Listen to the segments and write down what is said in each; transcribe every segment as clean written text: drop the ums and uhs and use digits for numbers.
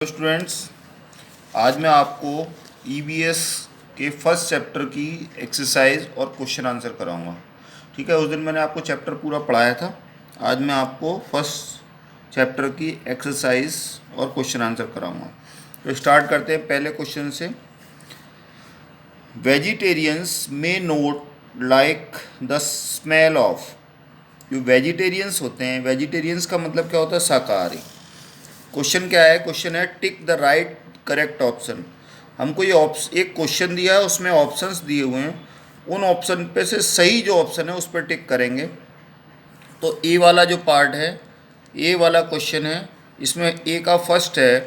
Students, आज मैं आपको ईवीएस के फर्स्ट चैप्टर की एक्सरसाइज और क्वेश्चन आंसर कराऊंगा। ठीक है, उस दिन मैंने आपको चैप्टर पूरा पढ़ाया था। आज मैं आपको फर्स्ट चैप्टर की एक्सरसाइज और क्वेश्चन आंसर कराऊंगा। तो स्टार्ट करते हैं पहले क्वेश्चन से। Vegetarians may note like the smell of. जो वेजिटेरियंस होते हैं, वेजिटेरियंस का मतलब क्या होता है? शाकाहारी। क्वेश्चन क्या है? क्वेश्चन है tick the right correct option. हमको ये एक क्वेश्चन दिया है, उसमें ऑप्शंस दिए हुए हैं। उन ऑप्शन पे से सही जो ऑप्शन है उस पर टिक करेंगे। तो ए वाला जो पार्ट है, ए वाला क्वेश्चन है, इसमें ए का फर्स्ट है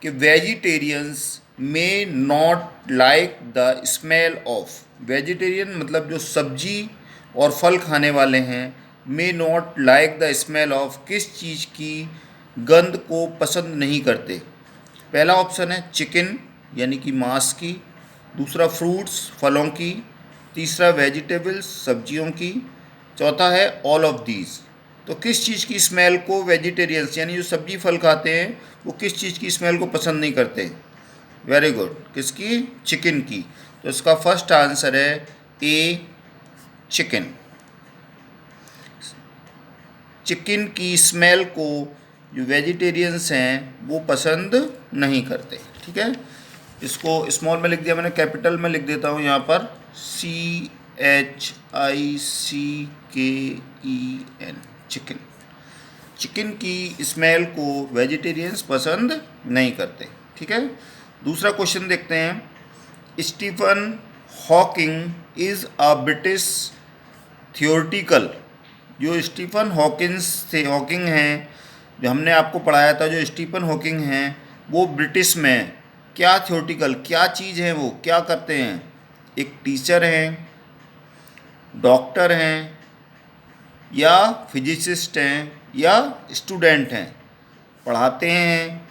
कि vegetarians may not like the smell of. Vegetarian मतलब जो सब्जी और फल खाने वाले हैं, may not like the smell of, किस चीज़ की गंध को पसंद नहीं करते। पहला ऑप्शन है चिकन यानी कि मांस की, दूसरा फ्रूट्स फलों की, तीसरा वेजिटेबल्स सब्जियों की, चौथा है ऑल ऑफ दीज। तो किस चीज़ की स्मेल को वेजिटेरियंस यानी जो सब्जी फल खाते हैं वो किस चीज़ की स्मेल को पसंद नहीं करते? वेरी गुड, किसकी? चिकन की। तो इसका फर्स्ट आंसर है ए, चिकन। चिकन की स्मेल को जो वेजिटेरियंस हैं वो पसंद नहीं करते। ठीक है, इसको स्मॉल में लिख दिया मैंने, कैपिटल में लिख देता हूँ यहाँ पर, CHICKEN, चिकन। चिकन की स्मेल को वेजिटेरियंस पसंद नहीं करते। ठीक है, दूसरा क्वेश्चन देखते हैं। Stephen Hawking is a British theoretical. जो स्टीफन हॉकिंग हैं, जो हमने आपको पढ़ाया था, जो स्टीफन हॉकिंग हैं वो ब्रिटिश में क्या थियोरटिकल, क्या चीज़ है, वो क्या करते हैं? एक टीचर हैं, डॉक्टर हैं, या फिजिसिस्ट हैं, या स्टूडेंट हैं? पढ़ाते हैं,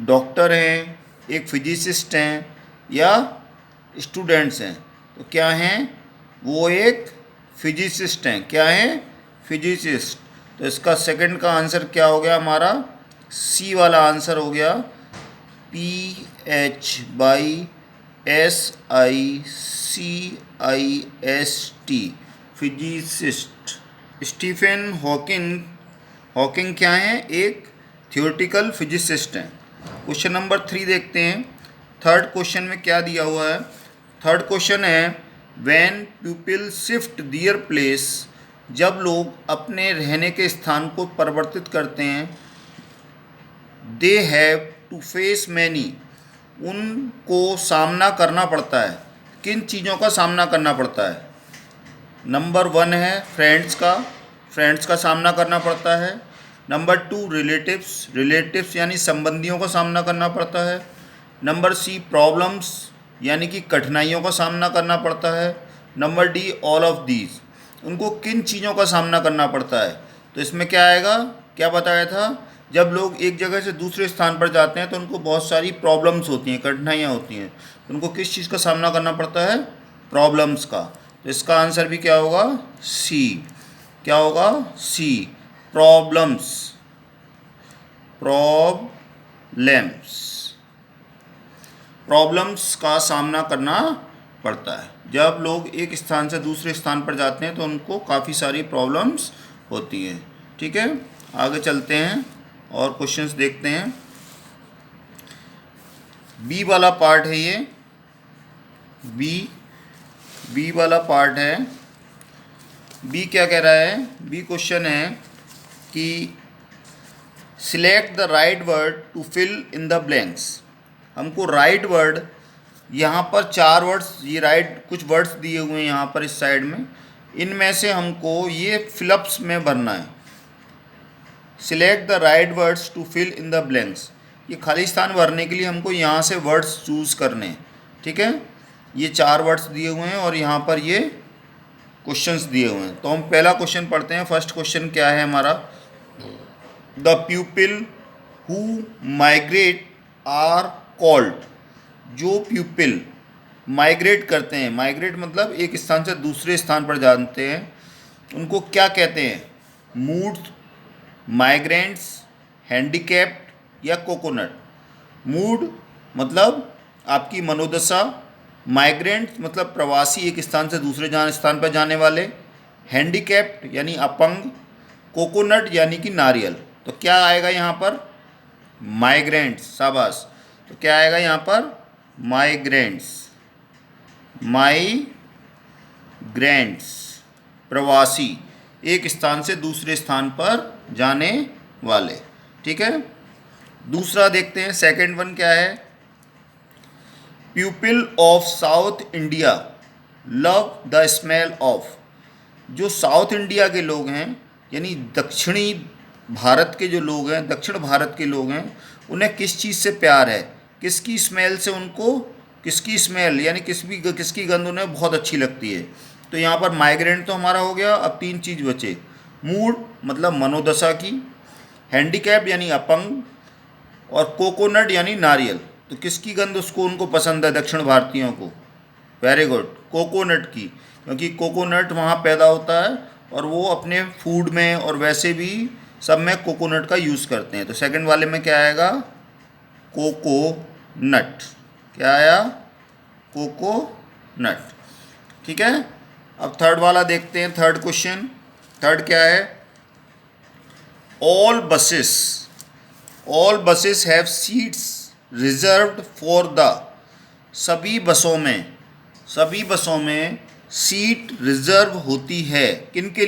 डॉक्टर हैं, एक फिजिसिस्ट हैं, या स्टूडेंट्स हैं? तो क्या हैं वो? एक फिजिसिस्ट हैं। क्या हैं? फिजिसिस्ट। तो इसका सेकंड का आंसर क्या हो गया हमारा? सी वाला आंसर हो गया, PHYSICIST, फिजिसिस्ट। स्टीफन हॉकिंग क्या है? एक थियोरटिकल फिजिसिस्ट हैं। क्वेश्चन नंबर 3 देखते हैं। थर्ड क्वेश्चन में क्या दिया हुआ है? थर्ड क्वेश्चन है when people shift their place. जब लोग अपने रहने के स्थान को परिवर्तित करते हैं, they have to face many, उनको सामना करना पड़ता है। किन चीज़ों का सामना करना पड़ता है? नंबर 1 है फ्रेंड्स का सामना करना पड़ता है। नंबर 2 रिलेटिव्स यानी संबंधियों का सामना करना पड़ता है। नंबर सी प्रॉब्लम्स यानी कि कठिनाइयों का सामना करना पड़ता है। Number D all of these, उनको किन चीज़ों का सामना करना पड़ता है? तो इसमें क्या आएगा? क्या बताया था? जब लोग एक जगह से दूसरे स्थान पर जाते हैं तो उनको बहुत सारी प्रॉब्लम्स होती हैं, कठिनाइयाँ होती हैं। उनको किस चीज़ का सामना करना पड़ता है? प्रॉब्लम्स का। तो इसका आंसर भी क्या होगा? सी। क्या होगा? सी, प्रॉब्लम्स। प्रॉब्लम्स का सामना करना पड़ता है। जब लोग एक स्थान से दूसरे स्थान पर जाते हैं तो उनको काफ़ी सारी प्रॉब्लम्स होती हैं। ठीक है, आगे चलते हैं और क्वेश्चंस देखते हैं। बी वाला पार्ट है ये, बी वाला पार्ट है। बी क्या कह रहा है? बी क्वेश्चन है कि select the right word to fill in the blanks. हमको राइट वर्ड, यहाँ पर 4 वर्ड्स, ये राइट कुछ वर्ड्स दिए हुए हैं यहाँ पर इस साइड में, इनमें से हमको ये फिलअप्स में भरना है। Select the right words to fill in the blanks, ये खाली स्थान भरने के लिए हमको यहाँ से वर्ड्स चूज़ करने हैं। ठीक है, ये 4 वर्ड्स दिए हुए हैं और यहाँ पर ये क्वेश्चंस दिए हुए हैं। तो हम पहला क्वेश्चन पढ़ते हैं। फर्स्ट क्वेश्चन क्या है हमारा? The people who migrate are called. जो पीपल माइग्रेट करते हैं, माइग्रेट मतलब एक स्थान से दूसरे स्थान पर जाते हैं, उनको क्या कहते हैं? मूड्स, माइग्रेंट्स, हैंडीकैप्ड, या कोकोनट। मूड मतलब आपकी मनोदशा, माइग्रेंट मतलब प्रवासी, एक स्थान से दूसरे स्थान पर जाने वाले, हैंडीकैप्ड यानी अपंग, कोकोनट यानी कि नारियल। तो क्या आएगा यहाँ पर? माइग्रेंट्स। शाबाश। तो क्या आएगा यहाँ पर? माइग्रेंट्स। माइग्रेंट्स प्रवासी, एक स्थान से दूसरे स्थान पर जाने वाले। ठीक है, दूसरा देखते हैं, सेकंड वन क्या है? People of south India love the smell of. जो साउथ इंडिया के लोग हैं, यानी दक्षिणी भारत के जो लोग हैं, दक्षिण भारत के लोग हैं, उन्हें किस चीज़ से प्यार है? किसकी स्मेल से उनको, किसकी स्मेल यानी किसकी गंध उन्हें बहुत अच्छी लगती है? तो यहाँ पर माइग्रेंट तो हमारा हो गया। अब तीन चीज़ बचे। मूड मतलब मनोदशा की, हैंडीकैप यानी अपंग, और कोकोनट यानी नारियल। तो किसकी गंध उसको उनको पसंद है दक्षिण भारतीयों को? वेरी गुड, कोकोनट की, क्योंकि कोकोनट वहाँ पैदा होता है और वो अपने फूड में और वैसे भी सब में कोकोनट का यूज़ करते हैं। तो सेकंड वाले में क्या आएगा? कोकोनट। क्या आया? कोकोनट। ठीक है, अब थर्ड वाला देखते हैं, थर्ड क्वेश्चन। थर्ड क्या है? All buses have seats reserved for the. सभी बसों में सीट रिजर्व होती है। किन के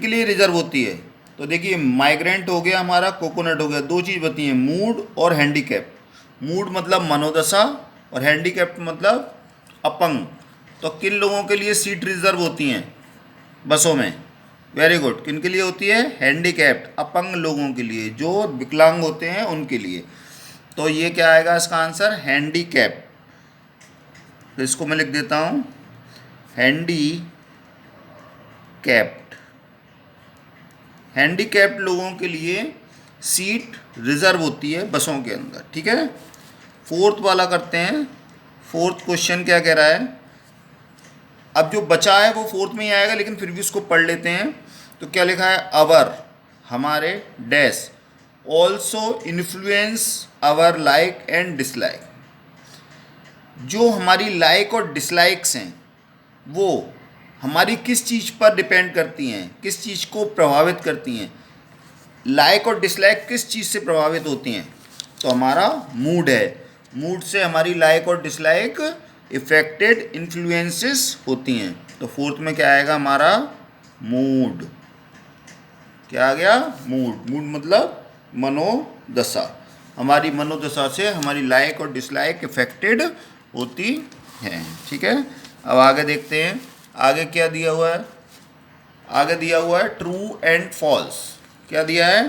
लिए रिजर्व होती है? तो देखिए, माइग्रेंट हो गया हमारा, कोकोनट हो गया। दो चीज़ बती हैं, मूड और हैंडीकैप। मूड मतलब मनोदशा और हैंडीकैप मतलब अपंग। तो किन लोगों के लिए सीट रिजर्व होती हैं बसों में? वेरी गुड, किन के लिए होती है? हैंडीकैप्ड, अपंग लोगों के लिए, जो विकलांग होते हैं उनके लिए। तो ये क्या आएगा इसका आंसर? हैंडीकैप। तो इसको मैं लिख देता हूँ, हैंडीकैप्ड। हैंडीकैप्ड लोगों के लिए सीट रिजर्व होती है बसों के अंदर। ठीक है, फोर्थ वाला करते हैं। फोर्थ क्वेश्चन क्या कह रहा है? अब जो बचा है वो फोर्थ में ही आएगा, लेकिन फिर भी उसको पढ़ लेते हैं। तो क्या लिखा है? अवर, हमारे, dash also influence our like and dislike. जो हमारी लाइक और डिसलाइक्स हैं वो हमारी किस चीज़ पर डिपेंड करती हैं, किस चीज़ को प्रभावित करती हैं? लाइक और डिसलाइक किस चीज़ से प्रभावित होती हैं? तो हमारा मूड है। मूड से हमारी लाइक और डिसलाइक इफेक्टेड, इन्फ्लुएंसेस होती हैं। तो फोर्थ में क्या आएगा हमारा? मूड। क्या आ गया? मूड। मूड मतलब मनोदशा। हमारी मनोदशा से हमारी लाइक और डिसलाइक इफेक्टेड होती है। ठीक है, अब आगे देखते हैं। आगे क्या दिया हुआ है? आगे दिया हुआ है ट्रू एंड फॉल्स। क्या दिया है?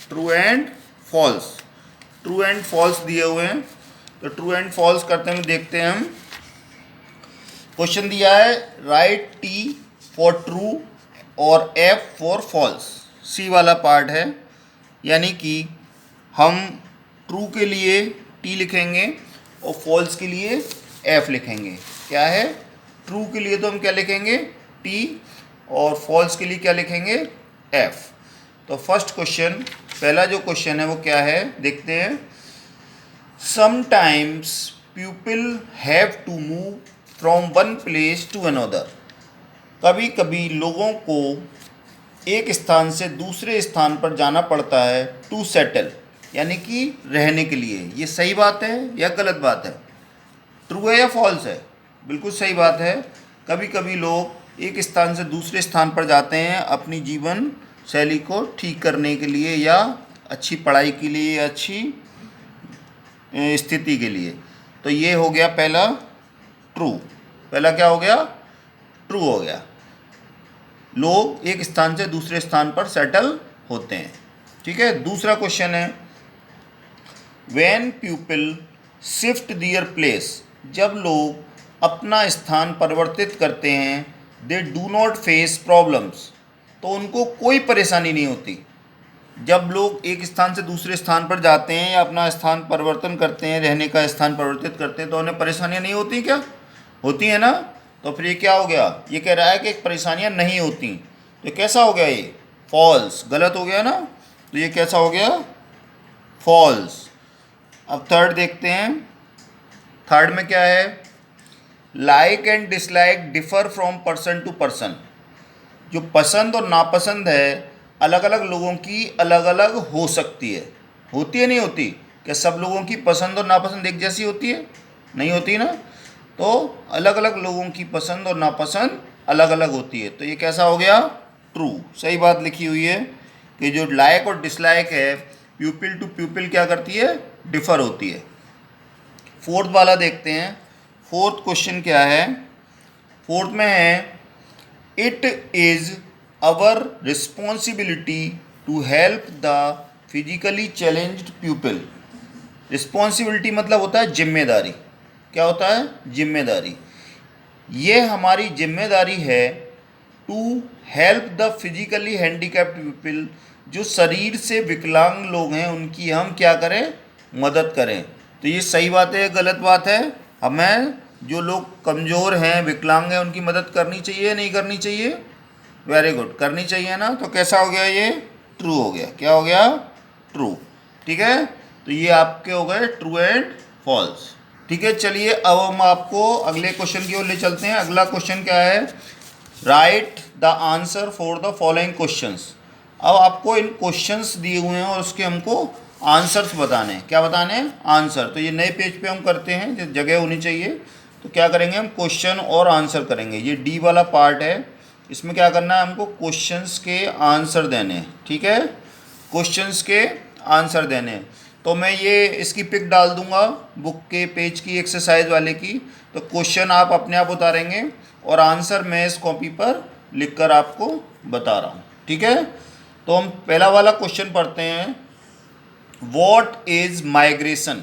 True and false. True and false दिए हुए हैं। तो ट्रू एंड फॉल्स करते हुए देखते हैं हम। क्वेश्चन दिया है, राइट टी फॉर ट्रू और एफ फॉर फॉल्स। सी वाला पार्ट है, यानी कि हम ट्रू के लिए टी लिखेंगे और फॉल्स के लिए एफ लिखेंगे। क्या है? ट्रू के लिए तो हम क्या लिखेंगे? टी, और फॉल्स के लिए क्या लिखेंगे? एफ। तो फर्स्ट क्वेश्चन, पहला जो क्वेश्चन है वो क्या है देखते हैं। Sometimes people have to move from one place to another. कभी कभी लोगों को एक स्थान से दूसरे स्थान पर जाना पड़ता है। टू सेटल यानी कि रहने के लिए। ये सही बात है या गलत बात है? ट्रू है या फॉल्स है? बिल्कुल सही बात है। कभी कभी लोग एक स्थान से दूसरे स्थान पर जाते हैं अपनी जीवन शैली को ठीक करने के लिए, या अच्छी पढ़ाई के लिए, या अच्छी स्थिति के लिए। तो ये हो गया पहला ट्रू। पहला क्या हो गया? ट्रू हो गया। लोग एक स्थान से दूसरे स्थान पर सेटल होते हैं। ठीक है, दूसरा क्वेश्चन है, when people shift their place. जब लोग अपना स्थान परिवर्तित करते हैं, they do not face problems. तो उनको कोई परेशानी नहीं होती। जब लोग एक स्थान से दूसरे स्थान पर जाते हैं या अपना स्थान परिवर्तन करते हैं, रहने का स्थान परिवर्तित करते हैं, तो उन्हें परेशानियां नहीं होती क्या? होती है ना। तो फिर ये क्या हो गया? ये कह रहा है कि परेशानियां नहीं होती। तो कैसा हो गया? ये फॉल्स, गलत हो गया ना। तो ये कैसा हो गया? फॉल्स। अब थर्ड देखते हैं। थर्ड में क्या है? Like and dislike differ from person to person. जो पसंद और नापसंद है अलग अलग लोगों की अलग अलग हो सकती है। होती है नहीं होती? क्या सब लोगों की पसंद और नापसंद एक जैसी होती है? नहीं होती ना। तो अलग अलग लोगों की पसंद और नापसंद अलग अलग होती है। तो ये कैसा हो गया? ट्रू। सही बात लिखी हुई है कि जो लाइक और डिसलाइक है प्यूपिल टू प्यूपिल क्या करती है? डिफर होती है। फोर्थ वाला देखते हैं। फोर्थ क्वेश्चन क्या है? फोर्थ में है it is our responsibility to help the physically challenged people. Responsibility मतलब होता है जिम्मेदारी। क्या होता है? जिम्मेदारी। ये हमारी जिम्मेदारी है to help the physically handicapped people. जो शरीर से विकलांग लोग हैं उनकी हम क्या करें? मदद करें। तो ये सही बात है, गलत बात है? हमें जो लोग कमज़ोर हैं, विकलांग हैं, उनकी मदद करनी चाहिए नहीं करनी चाहिए? वेरी गुड, करनी चाहिए ना। तो कैसा हो गया ये? ट्रू हो गया। क्या हो गया? ट्रू। ठीक है, तो ये आपके हो गए ट्रू एंड फॉल्स। ठीक है, चलिए अब हम आपको अगले क्वेश्चन की ओर ले चलते हैं। अगला क्वेश्चन क्या है? Right the answer for the following questions. अब आपको इन क्वेश्चंस दिए हुए हैं और उसके हमको आंसर्स बताने हैं। क्या बताने हैं? आंसर। तो ये नए पेज पे हम करते हैं, जगह होनी चाहिए। तो क्या करेंगे हम? क्वेश्चन और आंसर करेंगे। ये डी वाला पार्ट है, इसमें क्या करना है हमको? क्वेश्चंस के आंसर देने हैं। ठीक है, क्वेश्चंस के आंसर देने हैं। तो मैं ये इसकी पिक डाल दूंगा बुक के पेज की, एक्सरसाइज वाले की। तो क्वेश्चन आप अपने आप उतारेंगे और आंसर मैं इस कॉपी पर लिखकर आपको बता रहा हूँ। ठीक है, तो हम पहला वाला क्वेश्चन पढ़ते हैं। What is migration?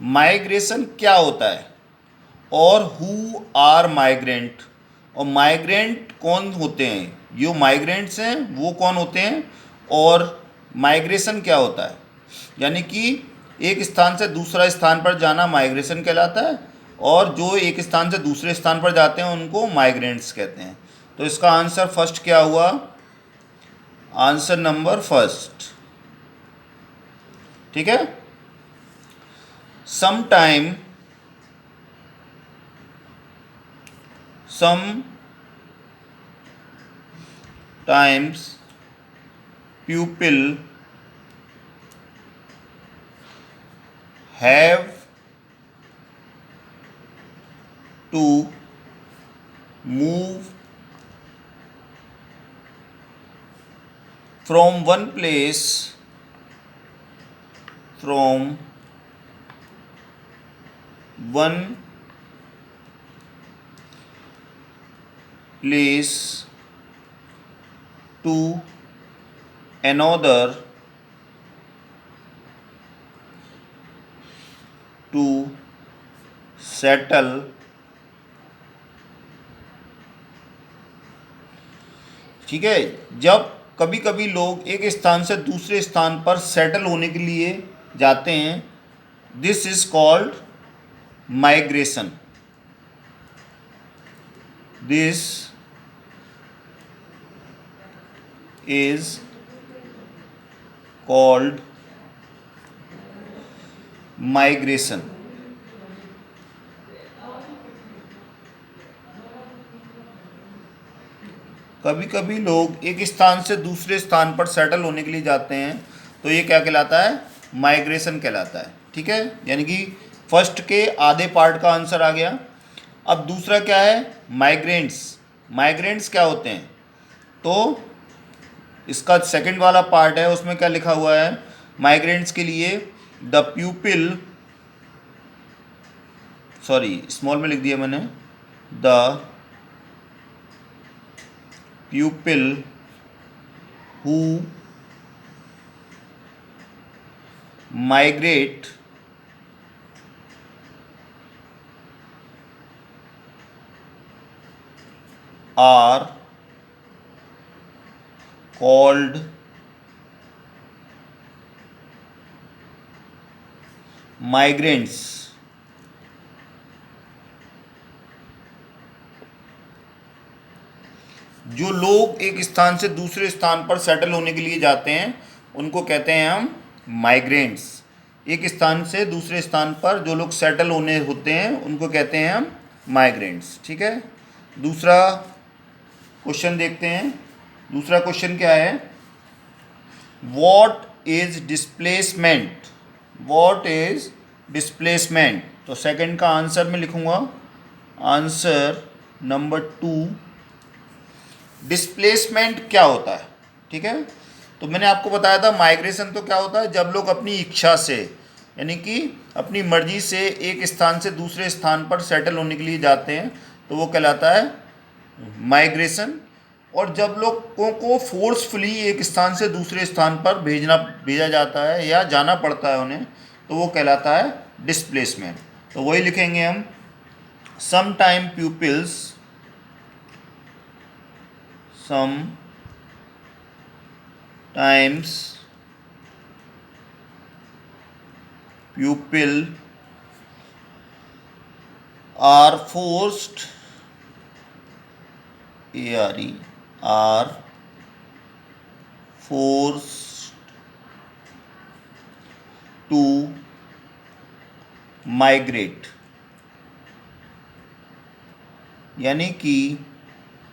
माइग्रेशन क्या होता है? और हु आर माइग्रेंट? और माइग्रेंट कौन होते हैं? जो माइग्रेंट्स हैं वो कौन होते हैं? और माइग्रेशन क्या होता है? यानी कि एक स्थान से दूसरा स्थान पर जाना माइग्रेशन कहलाता है, और जो एक स्थान से दूसरे स्थान पर जाते हैं उनको माइग्रेंट्स कहते हैं। तो इसका आंसर फर्स्ट क्या हुआ? Answer number first. ठीक है, sometime sometimes people have to move from one place to another to settle ठीक है, जब कभी कभी लोग एक स्थान से दूसरे स्थान पर सेटल होने के लिए जाते हैं, this is called migration. This is called migration. कभी कभी लोग एक स्थान से दूसरे स्थान पर सेटल होने के लिए जाते हैं, तो ये क्या कहलाता है? माइग्रेशन कहलाता है। ठीक है, यानी कि फर्स्ट के आधे पार्ट का आंसर आ गया। अब दूसरा क्या है? माइग्रेंट्स। माइग्रेंट्स क्या होते हैं? तो इसका सेकंड वाला पार्ट है, उसमें क्या लिखा हुआ है माइग्रेंट्स के लिए? द प्यूपिल, सॉरी स्मॉल में लिख दिया मैंने, the pupil who migrate are called migrants। जो लोग एक स्थान से दूसरे स्थान पर सेटल होने के लिए जाते हैं उनको कहते हैं हम माइग्रेंट्स, एक स्थान से दूसरे स्थान पर जो लोग सेटल होने होते हैं उनको कहते हैं हम माइग्रेंट्स। ठीक है, दूसरा क्वेश्चन देखते हैं। दूसरा क्वेश्चन क्या है, what is displacement, what is displacement. तो सेकंड का आंसर मैं लिखूंगा, आंसर नंबर 2, डिस्प्लेसमेंट क्या होता है। ठीक है, तो मैंने आपको बताया था माइग्रेशन तो क्या होता है, जब लोग अपनी इच्छा से यानी कि अपनी मर्जी से एक स्थान से दूसरे स्थान पर सेटल होने के लिए जाते हैं तो वो कहलाता है माइग्रेशन। और जब लोगों को फोर्सफुली एक स्थान से दूसरे स्थान पर भेजा जाता है या जाना पड़ता है उन्हें, तो वो कहलाता है डिस्प्लेसमेंट। तो वही लिखेंगे हम, some time pupils are forced are forced to migrate, यानी कि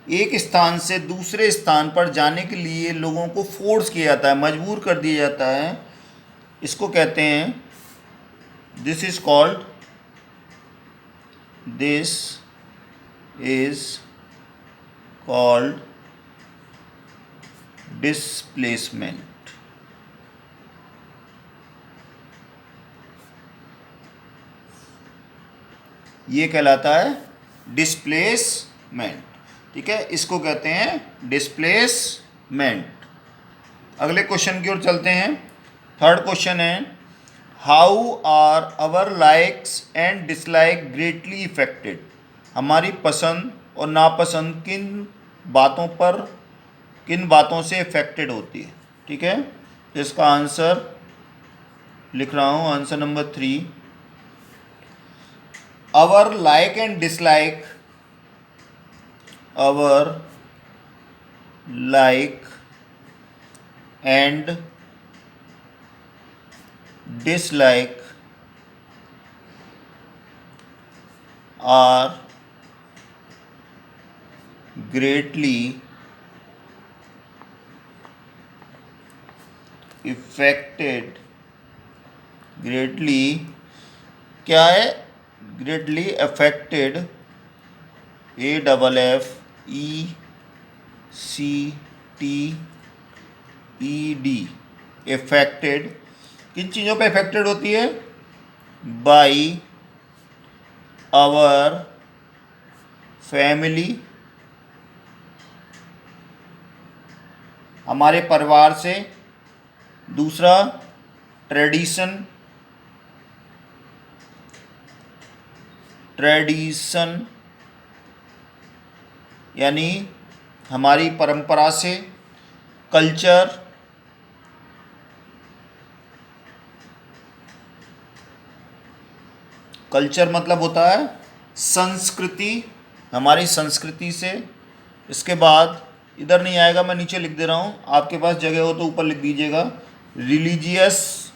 एक स्थान से दूसरे स्थान पर जाने के लिए लोगों को फोर्स किया जाता है, मजबूर कर दिया जाता है, इसको कहते हैं, दिस इज कॉल्ड डिस्प्लेसमेंट। ये कहलाता है डिस्प्लेसमेंट। ठीक है, इसको कहते हैं डिस्प्लेसमेंट। अगले क्वेश्चन की ओर चलते हैं। थर्ड क्वेश्चन है, how are our likes and dislike greatly affected. हमारी पसंद और नापसंद किन बातों से इफेक्टेड होती है। ठीक है, तो इसका आंसर लिख रहा हूँ, answer number 3, our like and dislike, our like and dislike are greatly affected, क्या है, greatly affected, AFFECTED, affected किन चीज़ों पे affected होती है, by our family, हमारे परिवार से। दूसरा ट्रेडिशन यानी हमारी परंपरा से। कल्चर मतलब होता है संस्कृति, हमारी संस्कृति से। इसके बाद इधर नहीं आएगा, मैं नीचे लिख दे रहा हूँ, आपके पास जगह हो तो ऊपर लिख दीजिएगा, रिलीजियस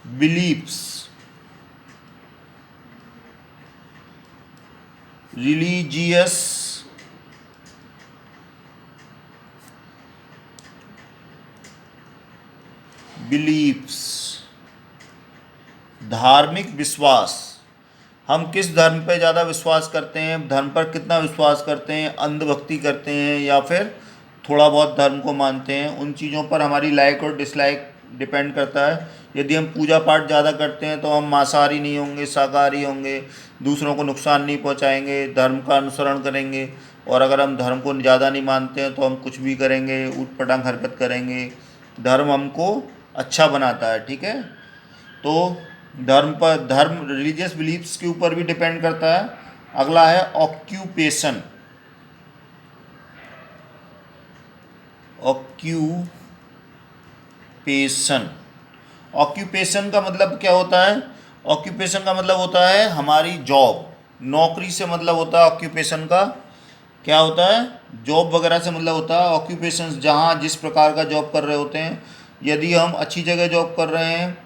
बिलीफ्स, धार्मिक विश्वास, हम किस धर्म पे ज़्यादा विश्वास करते हैं, धर्म पर कितना विश्वास करते हैं, अंधभक्ति करते हैं या फिर थोड़ा बहुत धर्म को मानते हैं, उन चीज़ों पर हमारी लाइक और डिसलाइक डिपेंड करता है। यदि हम पूजा पाठ ज़्यादा करते हैं तो हम मांसाहारी नहीं होंगे, शाकाहारी होंगे, दूसरों को नुकसान नहीं पहुंचाएंगे, धर्म का अनुसरण करेंगे। और अगर हम धर्म को ज़्यादा नहीं मानते हैं तो हम कुछ भी करेंगे, ऊट पटांग हरकत करेंगे। धर्म हमको अच्छा बनाता है। ठीक है, तो धर्म रिलीजियस बिलीफ्स के ऊपर भी डिपेंड करता है। अगला है ऑक्यूपेशन। ऑक्यूपेशन का मतलब क्या होता है, ऑक्यूपेशन का मतलब होता है हमारी जॉब, नौकरी से मतलब होता है। ऑक्यूपेशन का क्या होता है, जॉब वगैरह से मतलब होता है। ऑक्यूपेशन जहाँ जिस प्रकार का जॉब कर रहे होते हैं, यदि हम अच्छी जगह जॉब कर रहे हैं,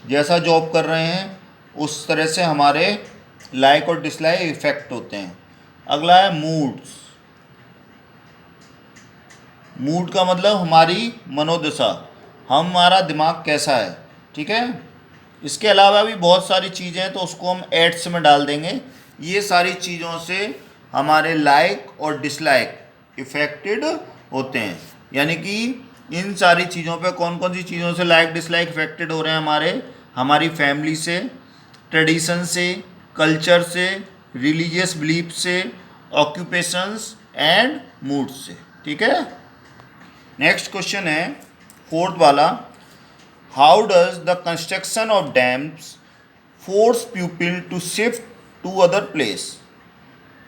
जैसा जॉब कर रहे हैं, उस तरह से हमारे लाइक और डिसलाइक इफेक्ट होते हैं। अगला है मूड्स। मूड का मतलब हमारी मनोदशा, हमारा दिमाग कैसा है, ठीक है। इसके अलावा भी बहुत सारी चीज़ें हैं, तो उसको हम एड्स में डाल देंगे। ये सारी चीज़ों से हमारे लाइक और डिसलाइक इफेक्टेड होते हैं। यानी कि इन सारी चीज़ों पे कौन कौन सी चीज़ों से लाइक डिसलाइक इफेक्टेड हो रहे हैं हमारी फैमिली से, ट्रेडिशन से, कल्चर से, रिलीजियस बिलीफ से, ऑक्यूपेशंस एंड मूड से, ठीक है। नेक्स्ट क्वेश्चन है फोर्थ वाला, how does the construction of dams force people to shift to other place.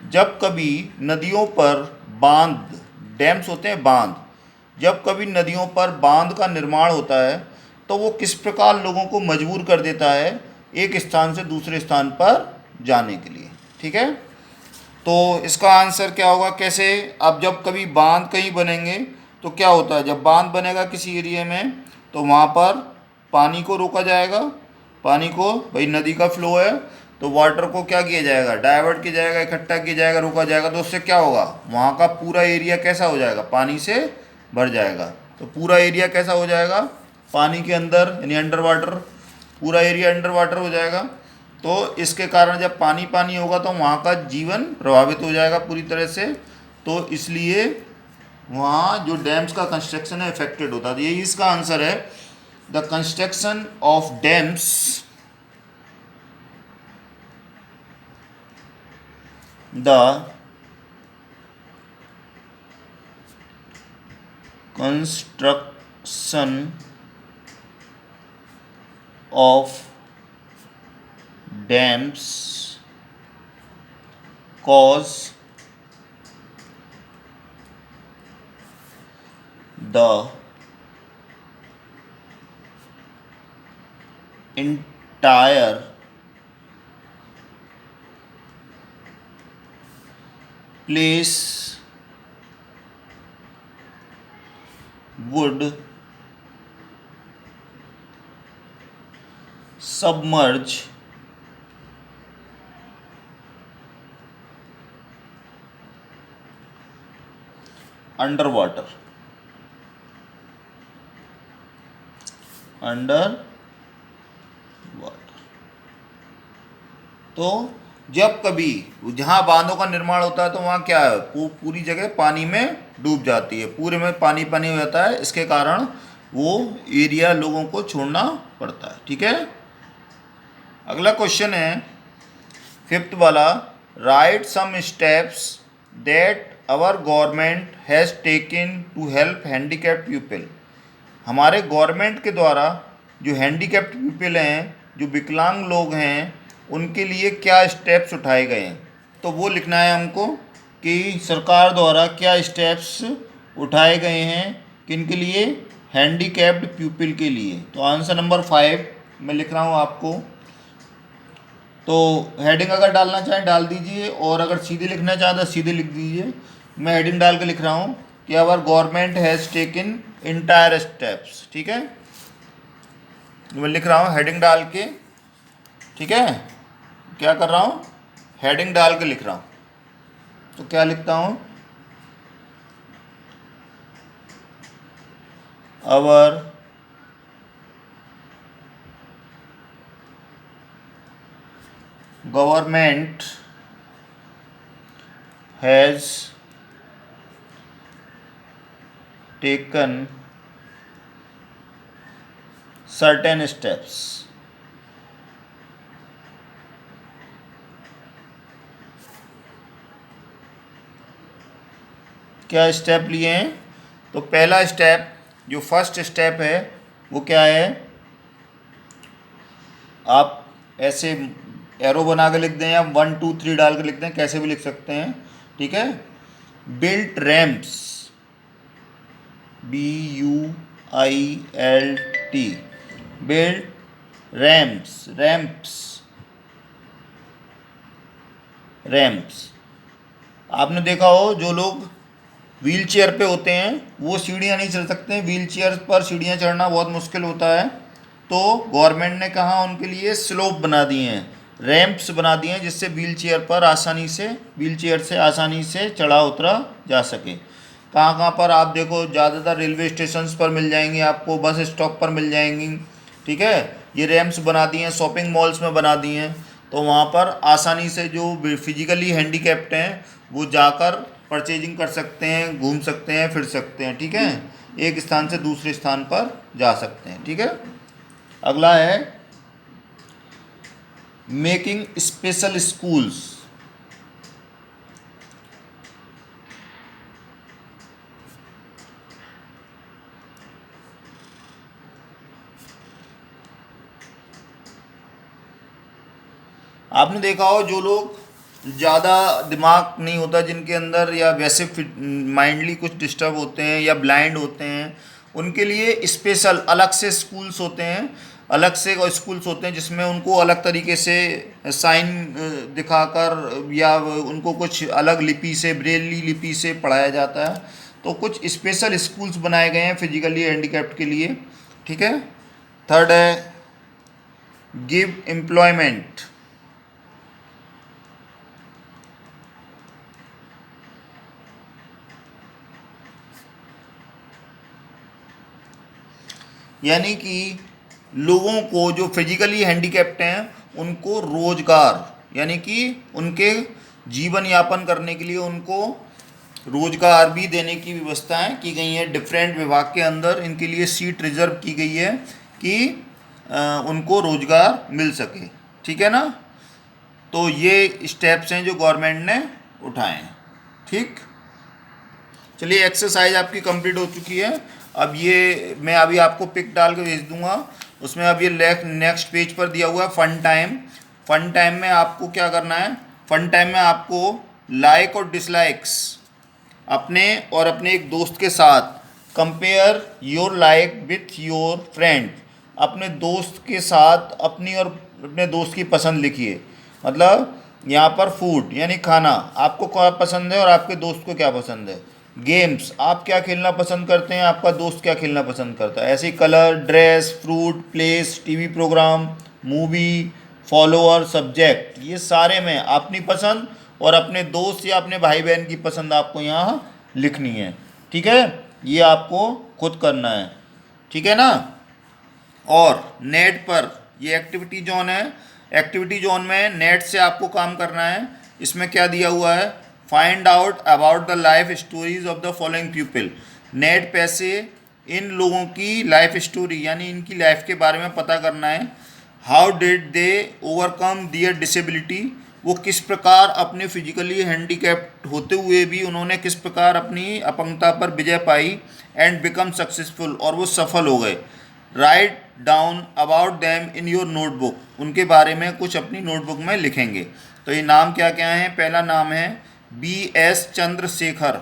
जब कभी नदियों पर बांध, डैम्स होते हैं बांध, जब कभी नदियों पर बांध का निर्माण होता है तो वो किस प्रकार लोगों को मजबूर कर देता है एक स्थान से दूसरे स्थान पर जाने के लिए, ठीक है। तो इसका आंसर क्या होगा, कैसे, अब जब कभी बांध कहीं बनेंगे तो क्या होता है, जब बांध बनेगा किसी एरिया में तो वहाँ पर पानी को रोका जाएगा। पानी को, भाई नदी का फ्लो है तो वाटर को क्या किया जाएगा, डाइवर्ट किया जाएगा, इकट्ठा किया जाएगा, रोका जाएगा। तो उससे क्या होगा, वहाँ का पूरा एरिया कैसा हो जाएगा, पानी से भर जाएगा। तो पूरा एरिया कैसा हो जाएगा, पानी के अंदर, यानी अंडर वाटर, पूरा एरिया अंडर वाटर हो जाएगा। तो इसके कारण जब पानी पानी होगा तो वहाँ का जीवन प्रभावित हो जाएगा पूरी तरह से। तो इसलिए वहाँ जो डैम्स का कंस्ट्रक्शन है इफेक्टेड होता है। तो यही इसका आंसर है, the construction of dams the construction of dams cause the entire place would submerge underwater, under water. तो जब कभी जहाँ बांधों का निर्माण होता है तो वहाँ क्या है, पूरी जगह पानी में डूब जाती है, पूरे में पानी पानी हो जाता है। इसके कारण वो एरिया लोगों को छोड़ना पड़ता है, ठीक है। अगला क्वेश्चन है फिफ्थ वाला, write some steps that our government has taken to help handicapped people. हमारे गवर्नमेंट के द्वारा जो हैंडीकैप्ड पीपल हैं, जो विकलांग लोग हैं, उनके लिए क्या स्टेप्स उठाए गए हैं। तो वो लिखना है हमको कि सरकार द्वारा क्या स्टेप्स उठाए गए हैं किन के लिए, हैंडीकैप्ड पीपल के लिए। तो आंसर नंबर 5 मैं लिख रहा हूँ आपको। तो हेडिंग अगर डालना चाहें डाल दीजिए, और अगर सीधे लिखना चाहें तो सीधे लिख दीजिए। मैं हेडिंग डाल के लिख रहा हूँ कि our government has taken entire steps, ठीक है। मैं लिख रहा हूँ हेडिंग डाल के, ठीक है। क्या कर रहा हूँ, हेडिंग डाल के लिख रहा हूँ। तो क्या लिखता हूँ, our government has taken certain steps. क्या स्टेप लिए हैं, तो पहला स्टेप, जो फर्स्ट स्टेप है वो क्या है, आप ऐसे एरो बना के लिख दें या 1 2 3 डाल के लिख दें, कैसे भी लिख सकते हैं, ठीक है। Built ramps, BUILT, built ramps, ramps. आपने देखा हो जो लोग व्हील चेयर पे होते हैं, वो सीढ़ियाँ नहीं चढ़ सकते हैं, व्हील चेयर पर सीढ़ियाँ चढ़ना बहुत मुश्किल होता है। तो गवर्नमेंट ने कहा उनके लिए स्लोप बना दिए हैं, रैंप्स बना दिए हैं, जिससे व्हील चेयर पर आसानी से, व्हील चेयर से आसानी से चढ़ा उतरा जा सके। कहाँ कहाँ पर आप देखो, ज़्यादातर रेलवे स्टेशंस पर मिल जाएंगी आपको, बस स्टॉप पर मिल जाएंगी, ठीक है। ये रैंप्स बना दिए हैं, शॉपिंग मॉल्स में बना दिए हैं, तो वहाँ पर आसानी से जो फिजिकली हैंडीकैप्ड हैं वो जाकर परचेजिंग कर सकते हैं, घूम सकते हैं, फिर सकते हैं, ठीक है, एक स्थान से दूसरे स्थान पर जा सकते हैं, ठीक है। अगला है मेकिंग स्पेशल स्कूल्स। आपने देखा हो जो लोग ज़्यादा दिमाग नहीं होता जिनके अंदर, या वैसे माइंडली कुछ डिस्टर्ब होते हैं या ब्लाइंड होते हैं, उनके लिए स्पेशल अलग से स्कूल्स होते हैं, अलग से स्कूल्स होते हैं जिसमें उनको अलग तरीके से साइन दिखाकर या उनको कुछ अलग लिपि से, ब्रेली लिपि से पढ़ाया जाता है। तो कुछ स्पेशल स्कूल्स बनाए गए हैं फिजिकली हैंडीकैप्ड के लिए, ठीक है। थर्ड है गिव एम्प्लॉयमेंट। यानी कि लोगों को जो फिजिकली हैंडीकैप्ड हैं उनको रोजगार, यानी कि उनके जीवन यापन करने के लिए उनको रोजगार भी देने की व्यवस्थाएं की गई हैं। डिफरेंट विभाग के अंदर इनके लिए सीट रिजर्व की गई है कि उनको रोजगार मिल सके, ठीक है ना। तो ये स्टेप्स हैं जो गवर्नमेंट ने उठाए हैं, ठीक। चलिए, एक्सरसाइज आपकी कंप्लीट हो चुकी है। अब ये मैं अभी आपको पिक डाल के भेज दूंगा, उसमें अब ये नेक्स्ट पेज पर दिया हुआ है फन टाइम। फन टाइम में आपको क्या करना है, फन टाइम में आपको लाइक और डिसलाइक्स अपने और अपने एक दोस्त के साथ, compare your like with your friend, अपने दोस्त के साथ अपनी और अपने दोस्त की पसंद लिखिए। मतलब यहाँ पर फूड यानी खाना, आपको क्या पसंद है और आपके दोस्त को क्या पसंद है। गेम्स, आप क्या खेलना पसंद करते हैं, आपका दोस्त क्या खेलना पसंद करता है। ऐसे ही colour, dress, fruit, place, TV programme, movie, follower, subject, ये सारे में अपनी पसंद और अपने दोस्त या अपने भाई बहन की पसंद आपको यहाँ लिखनी है, ठीक है। ये आपको खुद करना है, ठीक है ना। और नेट पर ये एक्टिविटी जोन है, एक्टिविटी जोन में नेट से आपको काम करना है। इसमें क्या दिया हुआ है, find out about the life stories of the following people. Net पे से इन लोगों की लाइफ स्टोरी यानी इनकी लाइफ के बारे में पता करना है। How did they overcome their disability, वो किस प्रकार अपने फिजिकली हैंडीकैप्ड होते हुए भी उन्होंने किस प्रकार अपनी अपंगता पर विजय पाई। एंड बिकम सक्सेसफुल, और वो सफल हो गए। Write down about them in your notebook, उनके बारे में कुछ अपनी नोटबुक में लिखेंगे। तो ये नाम क्या क्या हैं, पहला नाम है B.S. चंद्रशेखर।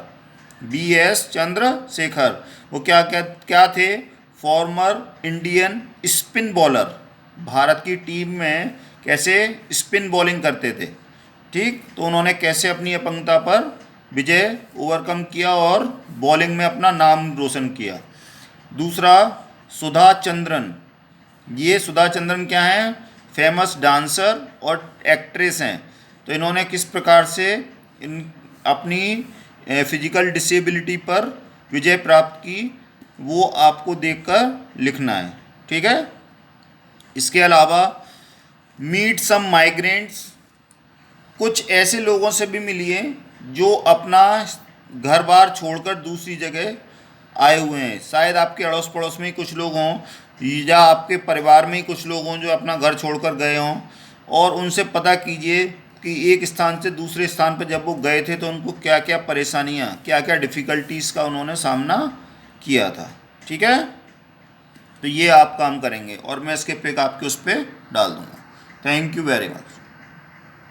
B.S. चंद्रशेखर, वो क्या क्या क्या थे, former Indian spin bowler, Bharat की टीम में कैसे स्पिन बॉलिंग करते थे, ठीक। तो उन्होंने कैसे अपनी अपंगता पर विजय ओवरकम किया और बॉलिंग में अपना नाम रोशन किया। दूसरा सुधा चंद्रन, ये सुधा चंद्रन क्या हैं, फेमस डांसर और एक्ट्रेस हैं। तो इन्होंने किस प्रकार से इन अपनी फिजिकल डिसेबिलिटी पर विजय प्राप्त की, वो आपको देखकर लिखना है, ठीक है। इसके अलावा मीट सम माइग्रेंट्स, कुछ ऐसे लोगों से भी मिलिए जो अपना घर बार छोड़कर दूसरी जगह आए हुए हैं। शायद आपके अड़ोस पड़ोस में ही कुछ लोग हों या आपके परिवार में ही कुछ लोग हों जो अपना घर छोड़कर गए हों, और उनसे पता कीजिए कि एक स्थान से दूसरे स्थान पर जब वो गए थे तो उनको क्या क्या परेशानियाँ, क्या क्या डिफ़िकल्टीज़ का उन्होंने सामना किया था, ठीक है। तो ये आप काम करेंगे और मैं इसके पिक आपके उस पर डाल दूँगा। Thank you very much.